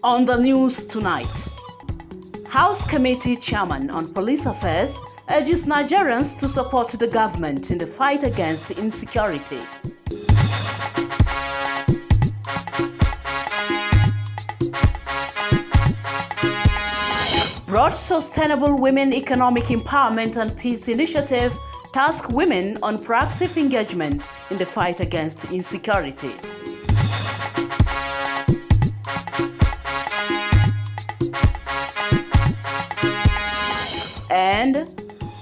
On the news tonight, House Committee Chairman on Police Affairs urges Nigerians to support the government in the fight against insecurity. Broad Sustainable Women Economic Empowerment and Peace Initiative task women on proactive engagement in the fight against insecurity. And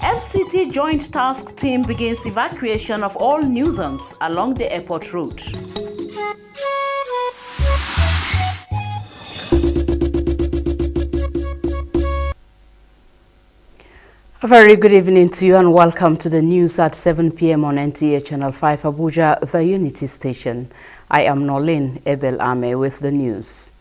FCT Joint Task Team begins evacuation of all nuisance along the airport route. A very good evening to you and welcome to the news at 7 p.m. on NTA Channel 5 Abuja, the Unity Station. I am Nolin Ebel Ame with the news.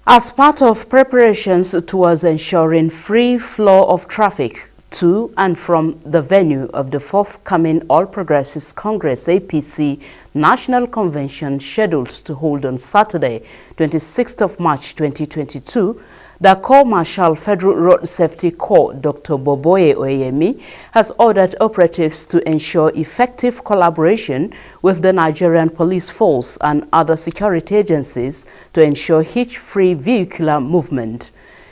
As part of preparations towards ensuring free flow of traffic to and from the venue of the forthcoming All Progressives Congress APC National Convention scheduled to hold on Saturday, 26th of March 2022, the Corps Marshal Federal Road Safety Corps, Dr. Boboye Oyemi, has ordered operatives to ensure effective collaboration with the Nigerian Police Force and other security agencies to ensure hitch-free vehicular movement.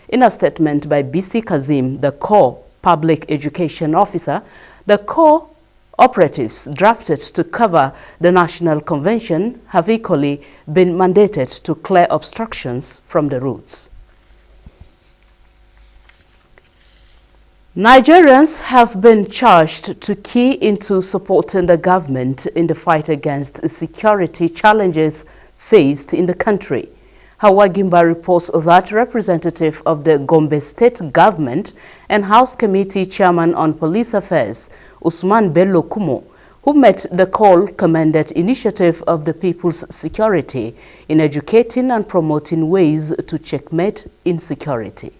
In a statement by BC Kazim, the Corps Public Education Officer, the Corps operatives drafted to cover the National Convention have equally been mandated to clear obstructions from the routes. Nigerians have been charged to key into supporting the government in the fight against security challenges faced in the country. Hawa Gimba reports that representative of the Gombe State Government and House Committee Chairman on Police Affairs, Usman Bello Kumo, who met the call, commended initiative of the People's Security in educating and promoting ways to checkmate insecurity.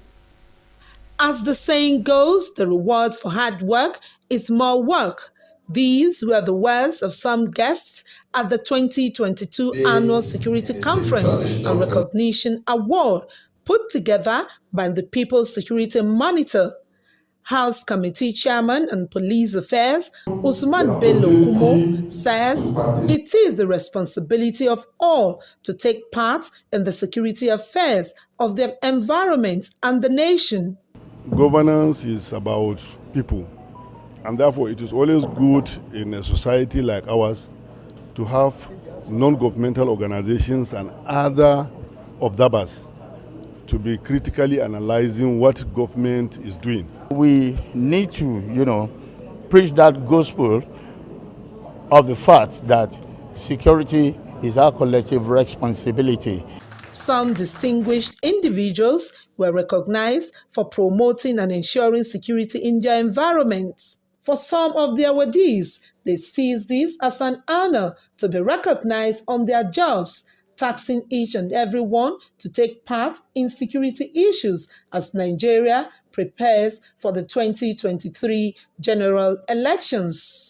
As the saying goes, the reward for hard work is more work. These were the words of some guests at the 2022 Annual Security Conference and Recognition Award put together by the People's Security Monitor. House Committee Chairman on Police Affairs, Usman Bello Kumo, says it is the responsibility of all to take part in the security affairs of their environment and the nation. Governance is about people, and therefore it is always good in a society like ours to have non-governmental organizations and other observers to be critically analyzing what government is doing. We need to, preach that gospel of the fact that security is our collective responsibility. Some distinguished individuals were recognized for promoting and ensuring security in their environments. For some of their awardees, they sees this as an honor to be recognized on their jobs, taxing each and every one to take part in security issues as Nigeria prepares for the 2023 general elections.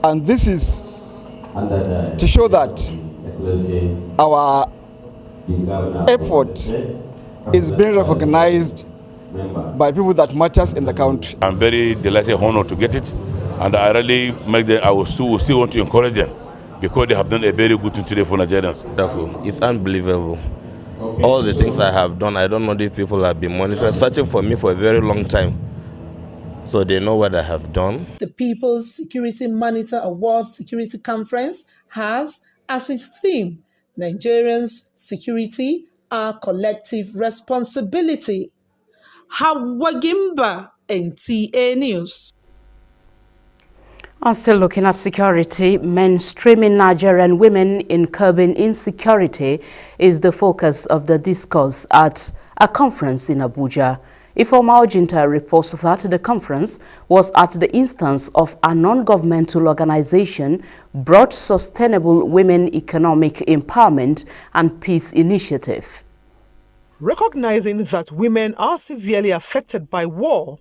And this is to show that our effort is being recognized by people that matters in the country. I'm very delighted and honored to get it, and I really I will still want to encourage them because they have done a very good thing today for Nigerians. It's unbelievable. All the things I have done, I don't know these people have been monitoring, searching for me for a very long time. So they know what I have done. The People's Security Monitor Award Security Conference has as its theme, Nigerians' security, our collective responsibility. Hawa Gimba, NTA News. And still looking at security, mainstreaming Nigerian women in curbing insecurity is the focus of the discourse at a conference in Abuja. Ifeoma Ojinta reports that the conference was at the instance of a non-governmental organization, Broad Sustainable Women Economic Empowerment and Peace Initiative. Recognizing that women are severely affected by war,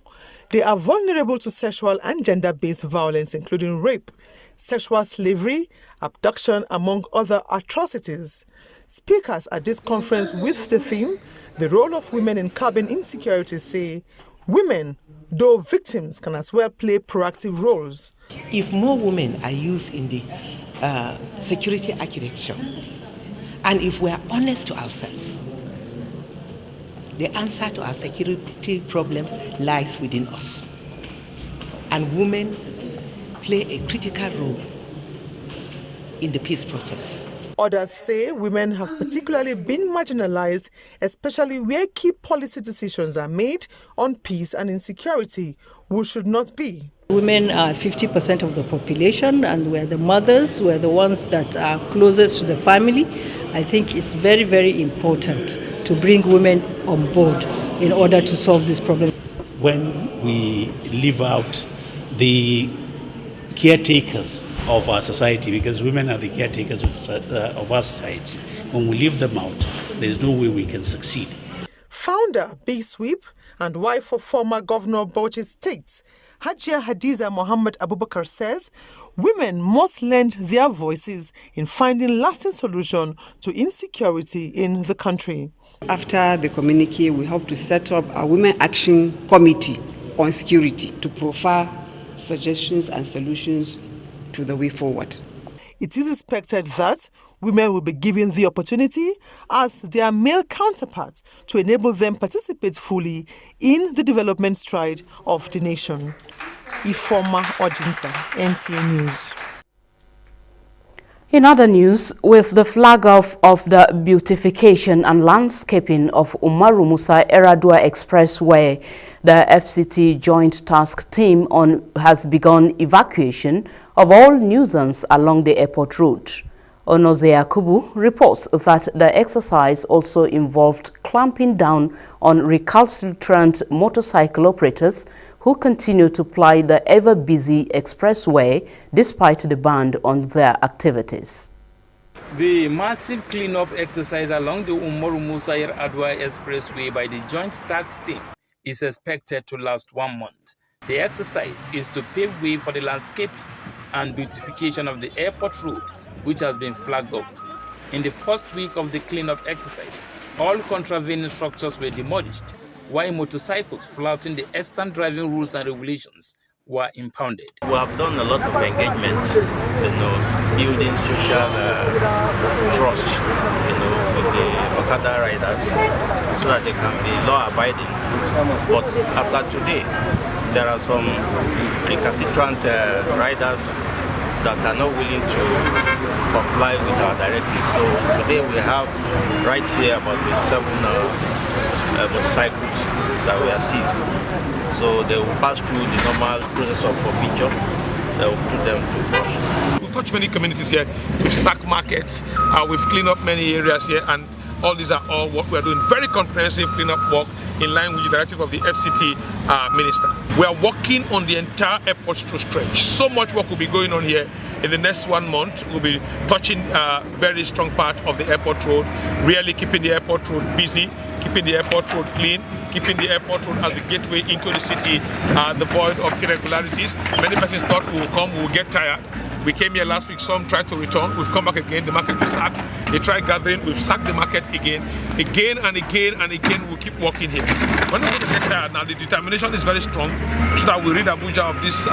they are vulnerable to sexual and gender-based violence, including rape, sexual slavery, abduction, among other atrocities. Speakers at this conference with the theme, The Role of Women in Curbing Insecurity, say women, though victims, can as well play proactive roles. If more women are used in the security architecture, and if we are honest to ourselves, the answer to our security problems lies within us. And women play a critical role in the peace process. Others say women have particularly been marginalized, especially where key policy decisions are made on peace and insecurity, which should not be. Women are 50% of the population, and we're the mothers, we're the ones that are closest to the family. I think it's very, very important to bring women on board in order to solve this problem. When we leave out the caretakers of our society, because women are the caretakers of our society, when we leave them out, there's no way we can succeed. Founder, Big Sweep, and wife of former Governor of Bauchi State, Hajia Hadiza Mohammed Abubakar, says women must lend their voices in finding lasting solution to insecurity in the country. After the communique, we hope to set up a Women Action Committee on security to profile suggestions and solutions to the way forward. It is expected that women will be given the opportunity as their male counterparts to enable them participate fully in the development stride of the nation. Ifeoma Ojinta, NTA News. In other news, with the flag off of the beautification and landscaping of Umaru Musa Yar'Adua Expressway, the FCT Joint Task Team has begun evacuation of all nuisance along the airport route. Onoze Yakubu reports that the exercise also involved clamping down on recalcitrant motorcycle operators who continue to ply the ever-busy expressway despite the ban on their activities. The massive cleanup exercise along the Umaru Musa Yar'Adua Expressway by the Joint Task Team is expected to last 1 month. The exercise is to pave way for the landscaping and beautification of the airport road, which has been flagged off. In the first week of the cleanup exercise, all contravening structures were demolished, while motorcycles flouting the extant driving rules and regulations were impounded. We have done a lot of engagement, building social trust, with the Okada riders, so that they can be law-abiding. But as of today, there are some recalcitrant riders that are not willing to comply with our directive. So today we have right here about 7 motorcycles that we are seized. So they will pass through the normal process of forfeiture. They will put them to brush. We've touched many communities here. We've sacked markets. We've cleaned up many areas here, and all these are all what we're doing. Very comprehensive cleanup work in line with the directive of the FCT minister. We are working on the entire airport stretch. So much work will be going on here. In the next 1 month, we'll be touching a very strong part of the airport road, really keeping the airport road busy, keeping the airport road clean, keeping the airport road as the gateway into the city, devoid of irregularities. Many persons thought we will come, we will get tired. We came here last week, some tried to return, we've come back again, the market was sacked. They tried gathering, we've sacked the market again and again and again, we'll keep working here. We're not going to get tired now. The determination is very strong so that we rid Abuja of this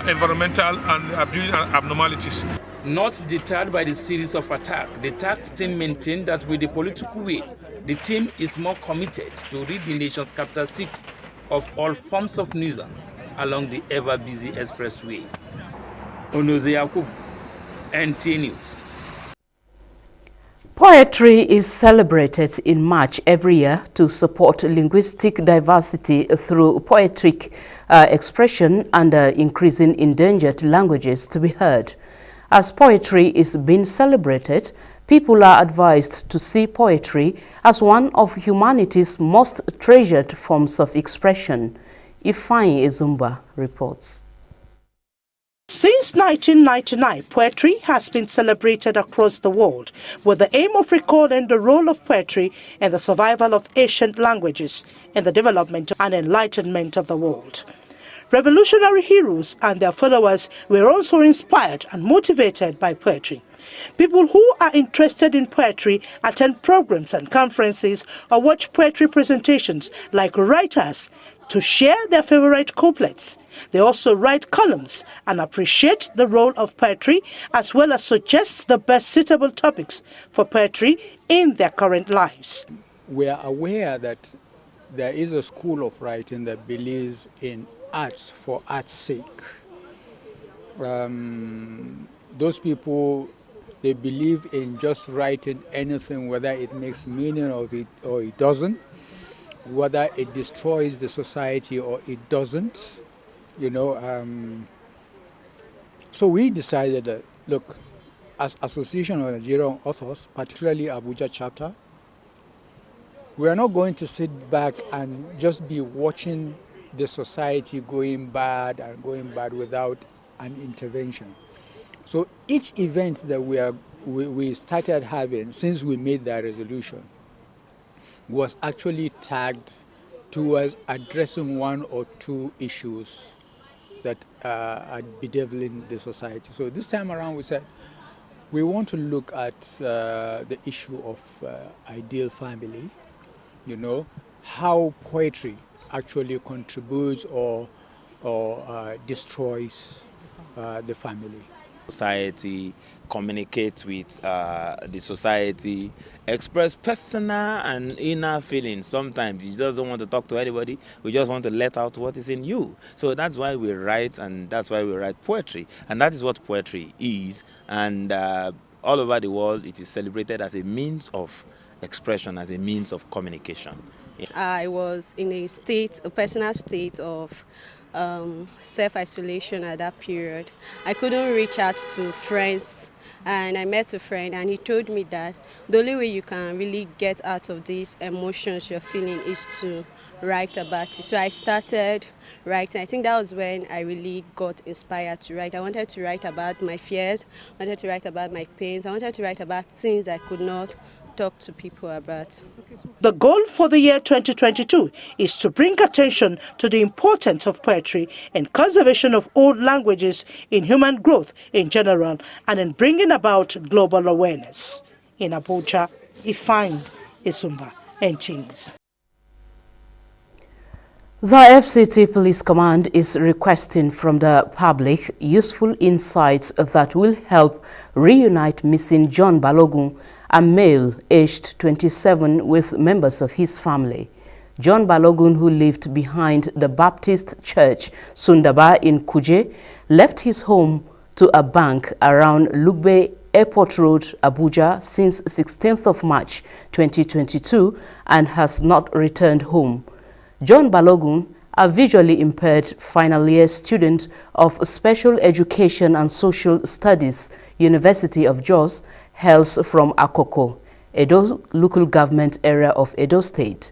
environmental and building abnormalities. Not deterred by the series of attacks, the task team maintained that with the political will, the team is more committed to rid the nation's capital city of all forms of nuisance along the ever-busy expressway. Onoze Yakubu, NTA News. Poetry is celebrated in March every year to support linguistic diversity through poetic expression and increasing endangered languages to be heard. As poetry is being celebrated, people are advised to see poetry as one of humanity's most treasured forms of expression. Ifeanyi Ezumba reports. Since 1999, poetry has been celebrated across the world with the aim of recording the role of poetry in the survival of ancient languages, in the development and enlightenment of the world. Revolutionary heroes and their followers were also inspired and motivated by poetry. People who are interested in poetry attend programs and conferences or watch poetry presentations like writers to share their favorite couplets. They also write columns and appreciate the role of poetry as well as suggest the best suitable topics for poetry in their current lives. We are aware that there is a school of writing that believes in arts for art's sake. Those people, they believe in just writing anything, whether it makes meaning of it or it doesn't, whether it destroys the society or it doesn't, So we decided that, look, as Association of Nigerian Authors, particularly Abuja chapter, we are not going to sit back and just be watching the society going bad without an intervention. So each event that we started having since we made that resolution was actually tagged towards addressing one or two issues that are bedeviling the society. So this time around we said we want to look at the issue of ideal family, how poetry actually contributes or destroys the family. Society, communicate with the society, express personal and inner feelings. Sometimes you just don't want to talk to anybody, we just want to let out what is in you. So that's why we write, and that's why we write poetry. And that is what poetry is. And all over the world, it is celebrated as a means of expression, as a means of communication. Yeah. I was in a personal state of self-isolation at that period. I couldn't reach out to friends, and I met a friend and he told me that the only way you can really get out of these emotions you're feeling is to write about it. So I started writing. I think that was when I really got inspired to write. I wanted to write about my fears, I wanted to write about my pains, I wanted to write about things I could not talk to people about. The goal for the year 2022 is to bring attention to the importance of poetry in conservation of old languages, in human growth in general, and in bringing about global awareness. In Abuja, Ifeanyi Ezumba, NTNews. The FCT Police Command is requesting from the public useful insights that will help reunite missing John Balogun, a male aged 27, with members of his family. John Balogun, who lived behind the Baptist Church, Sundaba in Kuje, left his home to a bank around Lugbe Airport Road, Abuja, since 16th of March 2022 and has not returned home. John Balogun, a visually impaired final year student of Special Education and Social Studies, University of Jos, hails from Akoko, Edo local government area of Edo State.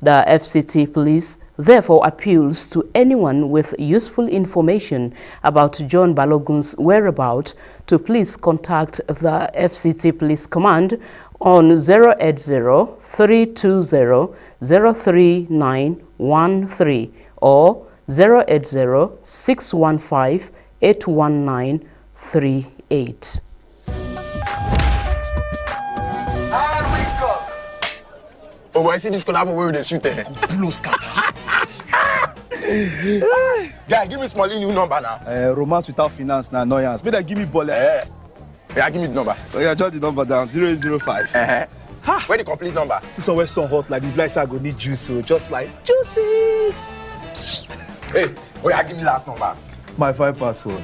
The FCT Police therefore appeals to anyone with useful information about John Balogun's whereabouts to please contact the FCT Police Command on 080-320-03913 or 080-615-81938. Oh, I see this collab where they shoot there. Blue scatter. Guy, give me small new number now. Romance without finance na annoyance. Better give me bullet. Yeah, give me the number. Oh, yeah, jot the number down. 005. Where the complete number? This one so hot like the blind side go need juice, so just like juices. Hey, give me last numbers. My 5 password.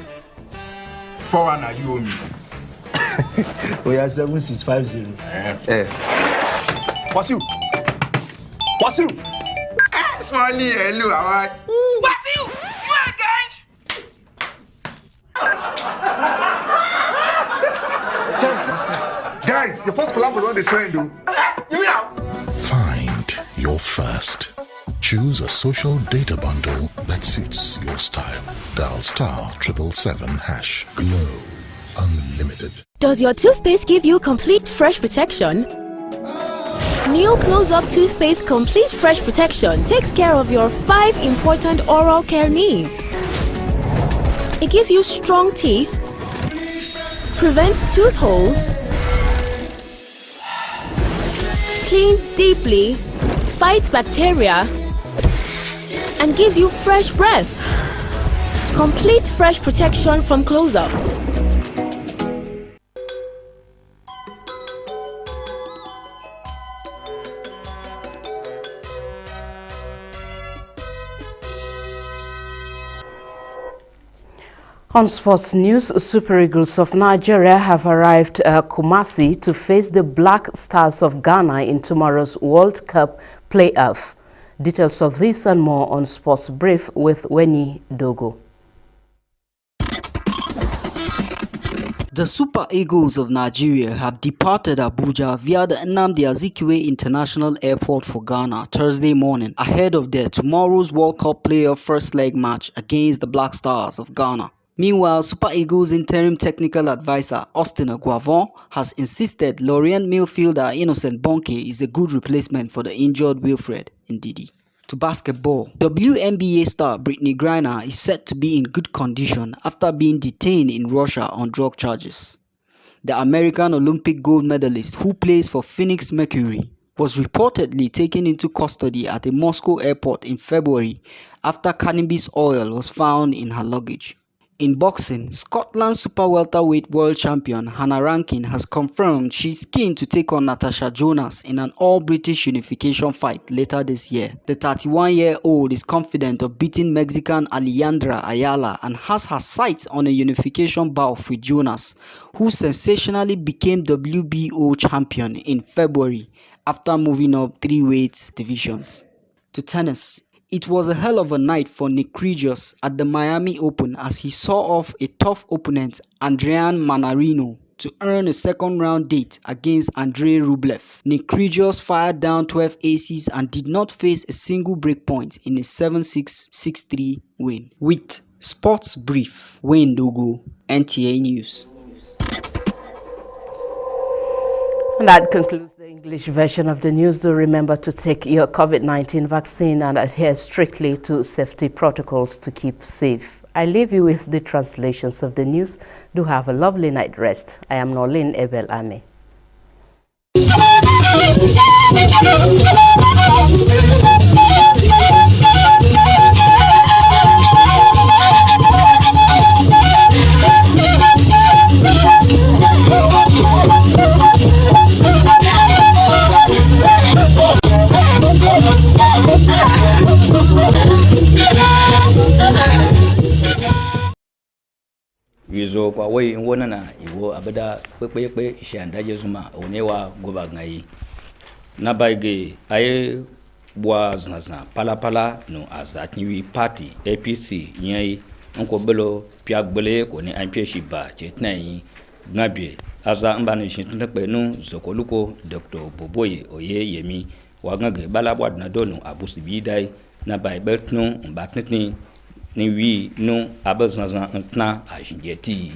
41 now you owe me. We are 7650. What's you? What's you? Smiley, hello, how are you? What's you? You again? Guys, the first collab was on the trend, though. You know. Find your first. Choose a social data bundle that suits your style. Dial *777# Glow Unlimited. Does your toothpaste give you complete fresh protection? New Close-Up Toothpaste Complete Fresh Protection takes care of your 5 important oral care needs. It gives you strong teeth, prevents tooth holes, cleans deeply, fights bacteria, and gives you fresh breath. Complete fresh protection from Close-Up. On sports news, Super Eagles of Nigeria have arrived at Kumasi to face the Black Stars of Ghana in tomorrow's World Cup playoff. Details of this and more on Sports Brief with Weni Dogo. The Super Eagles of Nigeria have departed Abuja via the Nnamdi Azikiwe International Airport for Ghana Thursday morning ahead of their tomorrow's World Cup playoff first leg match against the Black Stars of Ghana. Meanwhile, Super Eagles interim technical advisor Austin Aguavon has insisted Lorient midfielder Innocent Bonke is a good replacement for the injured Wilfred Ndidi. To basketball, WNBA star Brittany Griner is set to be in good condition after being detained in Russia on drug charges. The American Olympic gold medalist who plays for Phoenix Mercury was reportedly taken into custody at a Moscow airport in February after cannabis oil was found in her luggage. In boxing, Scotland's super welterweight world champion Hannah Rankin has confirmed she's keen to take on Natasha Jonas in an all-British unification fight later this year. The 31-year-old is confident of beating Mexican Alejandra Ayala and has her sights on a unification bout with Jonas, who sensationally became WBO champion in February after moving up 3 weight divisions. To tennis. It was a hell of a night for Nick Kyrgios at the Miami Open as he saw off a tough opponent Adrian Manarino to earn a second-round date against Andrei Rublev. Nick Kyrgios fired down 12 aces and did not face a single breakpoint in a 7-6, 6-3 win. With Sports Brief, Wayne Dogo, NTA News. And that concludes the English version of the news. Do remember to take your COVID-19 vaccine and adhere strictly to safety protocols to keep safe. I leave you with the translations of the news. Do have a lovely night rest. I am Nolin Ebel Ame. Wizo kwa wei wona na iwo abada pepepe shanda jezuma onewa goba ngai na baige aye bwa znazna pala no azatniwi party APC nyai onko belo piagbele ko ni anpie shiba chetnai ngabie aza mbane shintun pe no zokoluko Dr. Boboye oye yemi wangage balabwa na dono abusibi dai na baibe tnu mbatni ni wi no abazna ntna ajingeti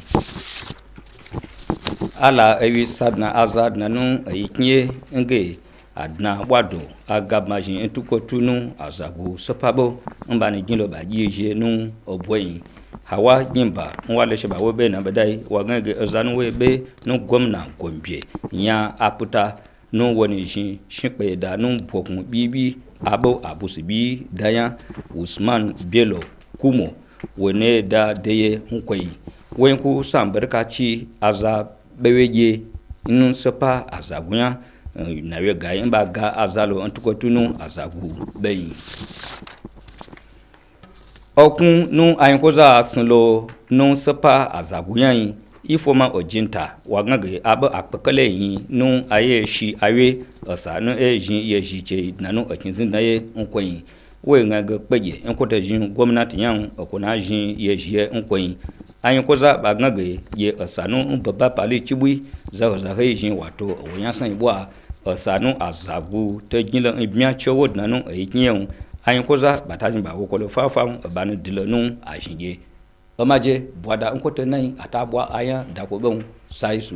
ala ewi sadna azad na no ayiknie nge adna wado agabmajin entukotunu azagu sopabo mbani jinlo ba yije no obwen hawa nyimba nwale sheba wobe na badai wangage azanu webe no gwamna gombie nya aputa no woni shinpe da no bokun bibi abo abusibi daya Usman Bello Kumo wone da deye hunkwai wenku sambarkaci aza beweje inun sepa azagunya na wega imba ga azalo antukotunu azagu beyi okun nu ayinkoza sunlo nu sepa azagunya ifoma ojinta wangage abo akpekele yi nu aye shi awe osa nu ejin ye jiche nanu okinzin na ye nkwen we ngage peje enkote jin gwamnati yan okuna jin ye jie nkwen anyi koza bagage ye osa nu baba pali chibui za he jin wato onya san ibwa osa nu azabu te jinle ibia chowo nanu eyinyen anyi koza batajin ba wokolo fafa banu dilonu ajinje omaje bwada nkote nai atabwa aya dakobon saisu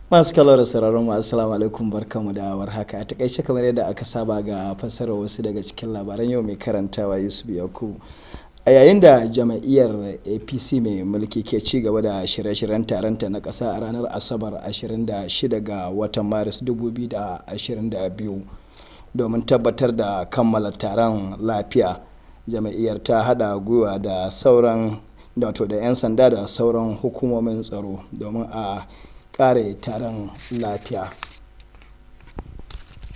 masu kallo da sauraron mu assalamu alaikum barkamu da warhaka a takaice kamar yadda aka saba ga fassarar wasu daga cikin labaran yau mai karantawa Yusuf Yakubu. A yayin da jama'iyyar APC mai mulki ke ci gaba da shirye-shiryen taronta na ƙasa a ranar Asabar 26 ga watan Maris 2022 domin tabbatar da kammala taron lafiya, jama'iyyar ta hada gwiwa da sauran da 'yan sanda da sauran hukumomin tsaro domin a kare taron lafiya.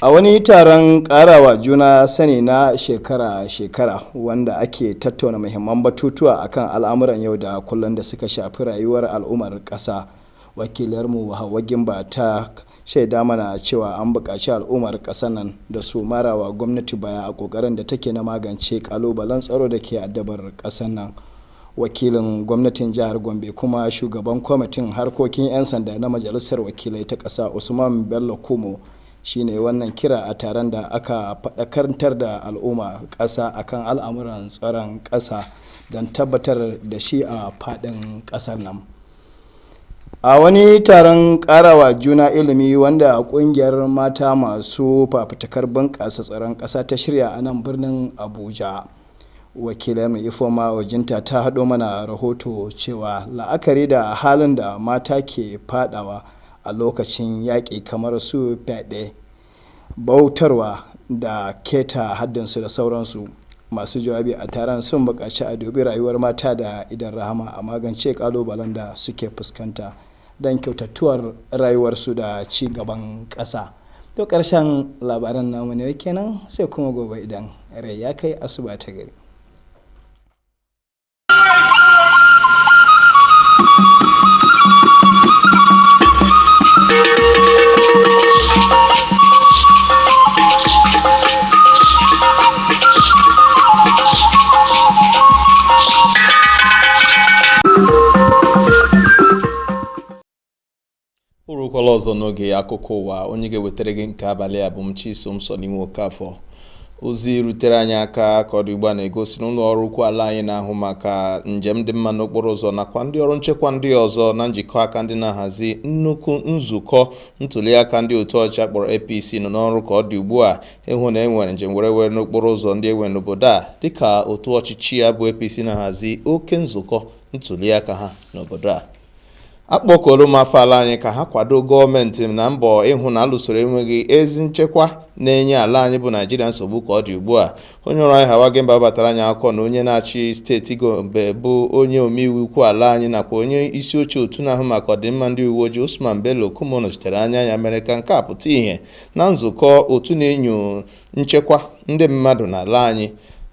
A wani taron karawa juna sani na shekara-shekara wanda ake tattauna muhimman batutuwa akan al'amuran yau da kullum da suka shafi rayuwar al'ummar ƙasa, wakilarmu Hauwa Gimba ta shaida mana cewa an buƙaci al'ummar ƙasar nan da su marawa gwamnati baya a ƙoƙarin da take na magance ƙalubalen tsaro da ke addabar ƙasar nan. Wakilin gwamnatin jihar Gombe kuma shugaban kwamitin harkokin 'yan sanda na majalisar wakilai ta ƙasa Usman Bello Kumo shine wannan kira a taron da aka faɗakantar da al'umma ƙasa akan al'amuran tsaron ƙasa don tabbatar da shi a faɗin ƙasar nan. A wani taron ƙarawa juna ilimi wanda ƙungiyar mata masu fafutukar bunƙasa tsaron ƙasa ta shirya a nan birnin Abuja. Wakilan Ifoma Ojinta ta haɗo mana rahoto cewa la'akari da halin da mata ke fadawa a lokacin yaƙi kamar su fyaɗe, bautarwa da keta haddinsu da sauransu, masu jawabi a taron sun buƙaci a dubi rayuwar mata da idan rahama a magance ƙalubalen da suke fuskanta don kyautattuwar rayuwarsu da ci gaban ƙasa. To ƙarshen labaran namu ne kenan, sai kuma gobe idan rai ya kai asuba ta gari. Urukwala ọzọ n'oge akụkọ ụwa, onye ga-ewetara gị nke abalị a bụ m Chisom Sọniwo Okafọ. Ozi rutere anyị aka ka ọdụ ugbu a na-egosi n'ụlọ ọrụ ukwu ala anyị na-ahụ maka njem dị mma n'okporo ụzọ nakwa ndị ọrụ nchekwa ndị ọzọ na njikọ aka ndị na-ahazi nnukwu nzukọ ntuliaka ndị otu ọchịchị kpọrọ APC nọ n'ọrụ ka ọ dị ugbu a ịhụ na enwere njem were n'okporo ụzọ ndị enwere n'obodo a dịka otu ọchịchị ya bụ APC na-ahazi oke nzukọ ntuliaka ha n'obodo a. Akpọkọrọ m afọ ala anyị ka ha kwado gọọmenti na mbọ ịhụ na alụsoro enweghị ezi nchekwa na-enye ala anyị bụ Naịjirịa nsogbu ka ọ dị ugbu a. Onye ọrụ anyị Hauwa Gimba batara anyị akọ na onye na-achị steeti Gombe bụ onye omeiwu ukwu ala anyị nakwa onye isi oche otu na-ahụ maka ọdịmma ndị uwe ojii Usman Bello Kumo nọchitere anya ya mere ka nke a pụta ihe na nzukọ otu na-enyo nchekwa ndị mmadụ n'ala anyị,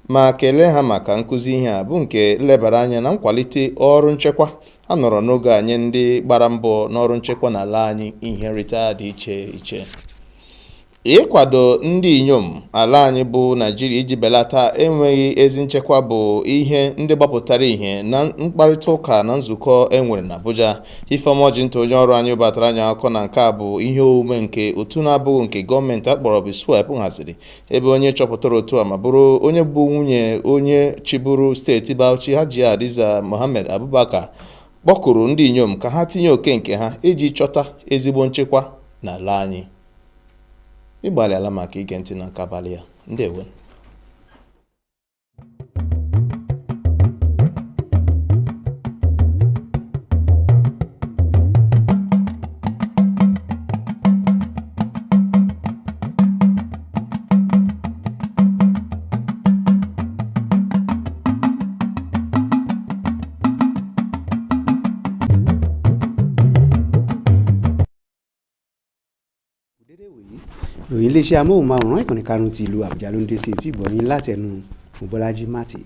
ma kelee ha maka nkụzi ihe a bụ nke lebara anya na nkwalite ọrụ nchekwa a nọrọ n'oge anyị ndị gbara mbọ n'ọrụ nchekwa n'ala anyị ihe nrite dị iche iche. Ịkwado ndị inyom ala anyị bụ Naịjirịa iji belata enweghị ezi nchekwa bụ ihe ndị gbapụtara ihe na mkparịta ụka na nzukọ enwere na Abuja. Ifeoma Ojinta onye ọrụ anyị batara anyị akọ na nke a bụ ihe omume nke otu na-abụghị nke gọọmenti akpọrọ BSWEP haziri, ebe onye chọpụtara otu a ma bụrụ onye bụ nwunye onye chịburu steeti Bauchi Hajiya Hadiza Mohammed Abubakar kpọkụrụ ndị inyom ka ha tinye oke nke ha iji chọta ezigbo nchekwa n'ala anyị. Ịgbalịala maka ige ntị na nke abalị ya. Ndewo. ròyìn iléeṣẹ́ amóhùnmáwòrán ìkànnì karùn-ún ti ìlú Àbújá ló ń dé sí etí ìgbọ̀nyín látẹnu Bọ́lájí Mati.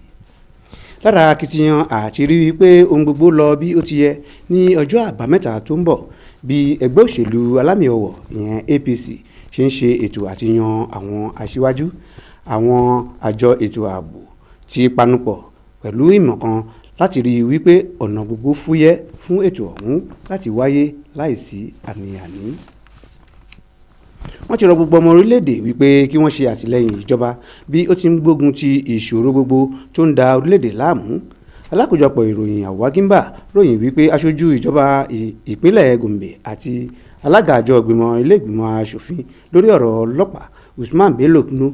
Lára akitiyan àti rí wípé ohun gbogbo lọ bí ó ti yẹ ní ọjọ́ àbámẹ́ta tó ń bọ̀ bí ẹgbẹ́ òṣèlú alámì ọwọ̀ ìyẹn APC ṣe ń ṣe ètò àti yan àwọn aṣíwájú, àwọn àjọ ètò ààbò ti panupọ̀ pẹ̀lú ìmọ̀ kan láti rí wípé ọ̀nà gbogbo fúyẹ́ fún ètò ọ̀hún láti wáyé láìsí àní-àní. Wọ́n ti rọ gbogbo ọmọ orílẹ̀-èdè wípé kí wọ́n ṣe àtìlẹ́yìn ìjọba bí ó ti ń gbógun ti ìṣòro gbogbo tó ń da orílẹ̀-èdè láàmú. Alákòjọpọ̀ ìròyìn Àwágímbà ròyìn wípé aṣojú ìjọba ìpínlẹ̀ Gombe àti alága àjọ ìgbìmọ̀ ilé ìgbìmọ̀ aṣòfin lórí ọ̀rọ̀ ọlọ́pàá Usman Bello Kunu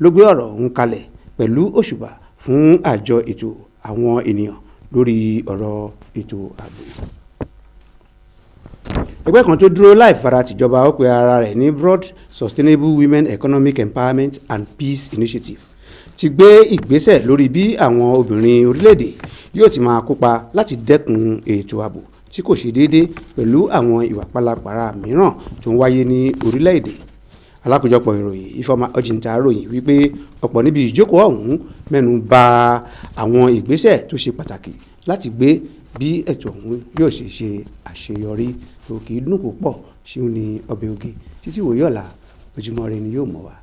ló gbé ọ̀rọ̀ ọ̀hún kalẹ̀ pẹ̀lú òṣùbà fún àjọ ètò àwọn ènìyàn lórí ọ̀rọ̀ ètò ààbò. Ẹgbẹ́ kan tó dúró láì fara tìjọba ó pe ara rẹ̀ ní Broad Sustainable Women Economic Empowerment and Peace Initiative ti gbé ìgbésẹ̀ lórí bí àwọn obìnrin orílẹ̀-èdè yóò ti máa kópa láti dẹ́kun ètò ààbò tí kò ṣe déédé pẹ̀lú àwọn ìwà pálapàra mìíràn tó ń wáyé ní orílẹ̀-èdè. Alákòjọpọ̀ ìròyìn Ifeoma Ojinta ròyìn wípé ọ̀pọ̀ níbi ìjókòó ọ̀hún mẹ́nu bà àwọn ìgbésẹ̀ tó ṣe pàtàkì láti gbé bí ètò ọ̀hún yóò ṣe àṣeyọrí. tó kì í dùn kó pọ̀ ṣéun ní ọbẹ̀ oge títí wòye ọ̀la Ojúmọ́ Ire ni yóò mọ̀ wá.